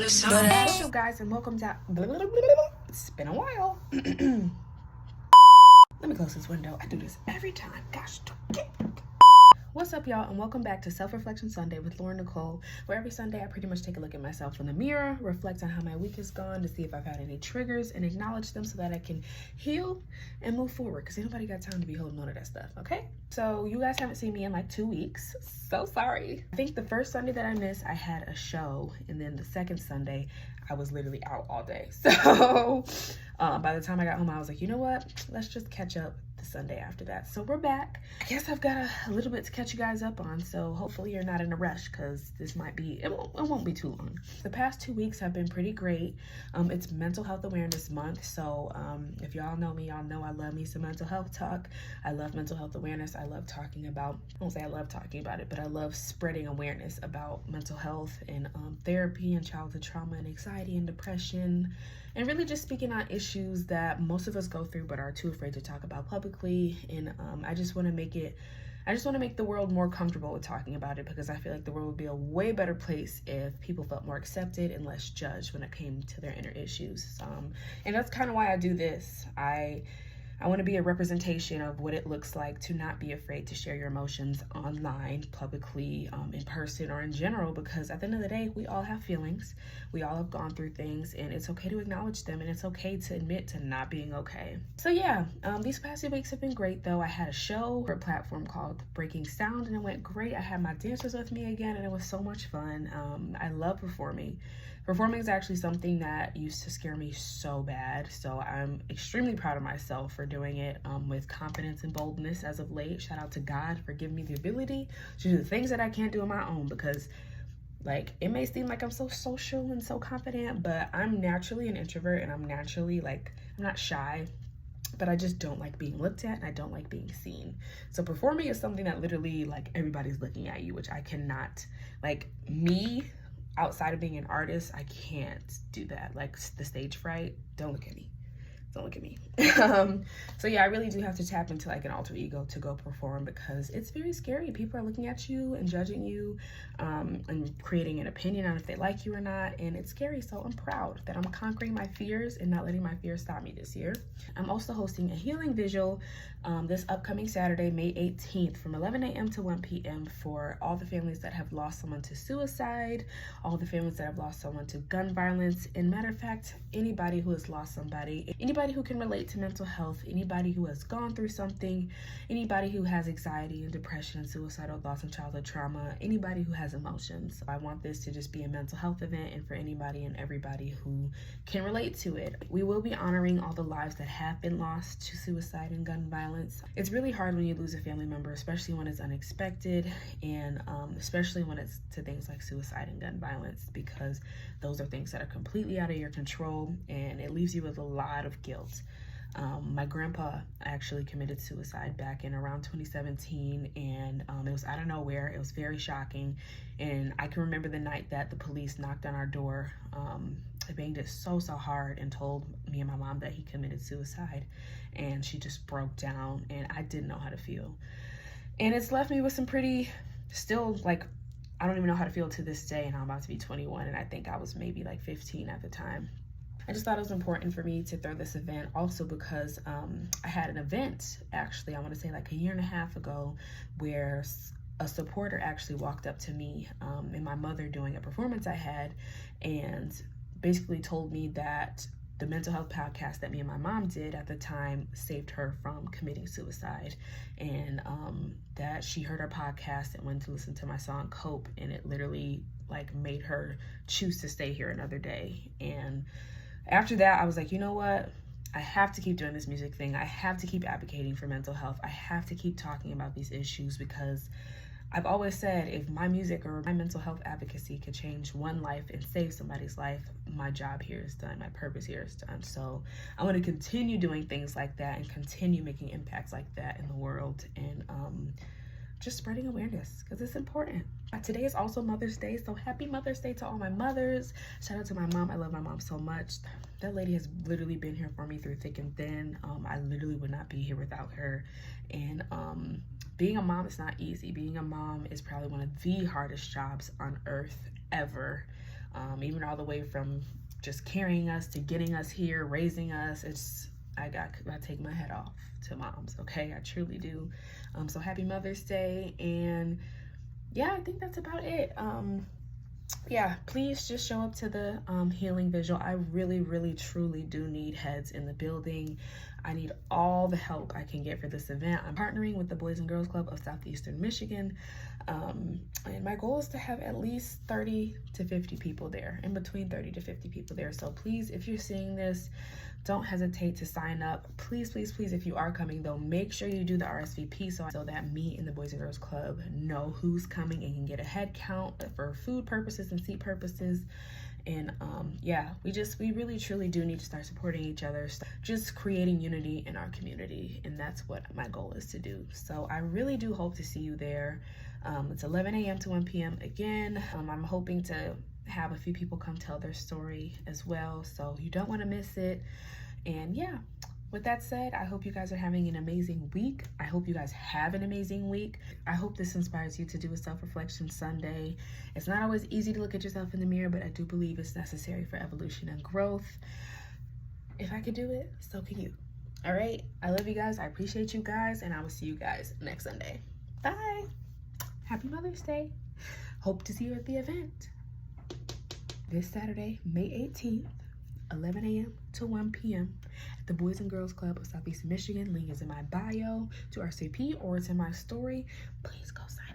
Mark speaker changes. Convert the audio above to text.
Speaker 1: What's up, guys, and welcome to It's been a while. Let me close this window. I do this every time. Gosh, what's up, y'all, and welcome back to Self-Reflection Sunday with Lauryn and Nichole, where every Sunday I pretty much take a look at myself in the mirror, reflect on how my week has gone to see if I've had any triggers and acknowledge them so that I can heal and move forward, because ain't nobody got time to be holding on to that stuff, okay? So you guys haven't seen me in like 2 weeks. So sorry. I think the first Sunday that I missed, I had a show, and then the second Sunday, I was literally out all day. So by the time I got home, I was like, you know what? Let's just catch up the Sunday after that. So we're back. I guess I've got a little bit to catch you guys up on, so hopefully you're not in a rush, because this might be, it won't be too long. The past 2 weeks have been pretty great. It's Mental Health Awareness Month, so if y'all know me, y'all know I love me some mental health talk. I love mental health awareness. I love talking about, I won't say I love talking about it, but I love spreading awareness about mental health and therapy and childhood trauma and anxiety and depression, and really just speaking on issues that most of us go through but are too afraid to talk about publicly. And I just want to make the world more comfortable with talking about it, because I feel like the world would be a way better place if people felt more accepted and less judged when it came to their inner issues. And that's kind of why I do this. I want to be a representation of what it looks like to not be afraid to share your emotions online, publicly, in person, or in general, because at the end of the day, we all have feelings. We all have gone through things, and it's okay to acknowledge them, and it's okay to admit to not being okay. So yeah, these past 2 weeks have been great, though. I had a show for a platform called Breaking Sound, and it went great. I had my dancers with me again, and it was so much fun. I love performing. Performing is actually something that used to scare me so bad, so I'm extremely proud of myself for doing it with confidence and boldness as of late. Shout out to God for giving me the ability to do the things that I can't do on my own, because like, it may seem like I'm so social and so confident, but I'm naturally an introvert, and I'm naturally like, I'm not shy, but I just don't like being looked at, and I don't like being seen. So performing is something that literally, like, everybody's looking at you, which I cannot, like, me, outside of being an artist, I can't do that. Like, the stage fright, don't look at me. Don't look at me. So yeah, I really do have to tap into like an alter ego to go perform, because it's very scary. People are looking at you and judging you, and creating an opinion on if they like you or not, and it's scary. So I'm proud that I'm conquering my fears and not letting my fears stop me this year. I'm also hosting a Healing Vigil this upcoming Saturday, May 18th, from 11 a.m. to 1 p.m. for all the families that have lost someone to suicide, all the families that have lost someone to gun violence, and matter of fact, anybody who has lost somebody, anybody who can relate to mental health, anybody who has gone through something, anybody who has anxiety and depression and suicidal thoughts and childhood trauma, anybody who has emotions. I want this to just be a mental health event, and for anybody and everybody who can relate to it. We will be honoring all the lives that have been lost to suicide and gun violence. It's really hard when you lose a family member, especially when it's unexpected, and especially when it's to things like suicide and gun violence, because those are things that are completely out of your control, and it leaves you with a lot of guilt. My grandpa actually committed suicide back in around 2017, and it was out of nowhere. It was very shocking, and I can remember the night that the police knocked on our door. They banged it so hard and told me and my mom that he committed suicide, and she just broke down, and I didn't know how to feel. And it's left me with some pretty, still, like, I don't even know how to feel to this day, and I'm about to be 21, and I think I was maybe like 15 at the time. I just thought it was important for me to throw this event, also because I had an event, actually, I want to say like a year and a half ago, where a supporter actually walked up to me and my mother doing a performance I had, and basically told me that the mental health podcast that me and my mom did at the time saved her from committing suicide, and that she heard our podcast and went to listen to my song Cope, and it literally like made her choose to stay here another day. And after that, I was like, you know what? I have to keep doing this music thing. I have to keep advocating for mental health. I have to keep talking about these issues, because I've always said, if my music or my mental health advocacy could change one life and save somebody's life, my job here is done. My purpose here is done. So I want to continue doing things like that and continue making impacts like that in the world, and just spreading awareness, because it's important. Today is also Mother's Day, so happy Mother's Day to all my mothers. Shout out to my mom. I love my mom so much. That lady has literally been here for me through thick and thin. I literally would not be here without her. And being a mom is not easy. Being a mom is probably one of the hardest jobs on earth ever. even all the way from just carrying us to getting us here, raising us. I take my head off to moms, okay? I truly do. So happy Mother's Day. And yeah, I think that's about it. Yeah, please just show up to the Healing Vigil. I really, really, truly do need heads in the building. I need all the help I can get for this event. I'm partnering with the Boys and Girls Club of Southeastern Michigan. And my goal is to have at least 30 to 50 people there, in between 30 to 50 people there. So please, if you're seeing this, don't hesitate to sign up. Please, please, please, if you are coming though, make sure you do the RSVP so that me and the Boys and Girls Club know who's coming and can get a head count for food purposes and seat purposes. And yeah, we really truly do need to start supporting each other, just creating unity in our community, and that's what my goal is to do. So I really do hope to see you there. It's 11 a.m. to 1 p.m. again. I'm hoping to have a few people come tell their story as well, so you don't want to miss it. And yeah, with that said, I hope you guys are having an amazing week. I hope you guys have an amazing week. I hope this inspires you to do a self-reflection Sunday. It's not always easy to look at yourself in the mirror, but I do believe it's necessary for evolution and growth. If I could do it, so can you. All right, I love you guys. I appreciate you guys, and I will see you guys next Sunday. Bye. Happy Mother's Day. Hope to see you at the event this Saturday, May 18th, 11 a.m. to 1 p.m. at the Boys and Girls Club of Southeastern Michigan. Link is in my bio to RSVP, or it's in my story. Please go sign up.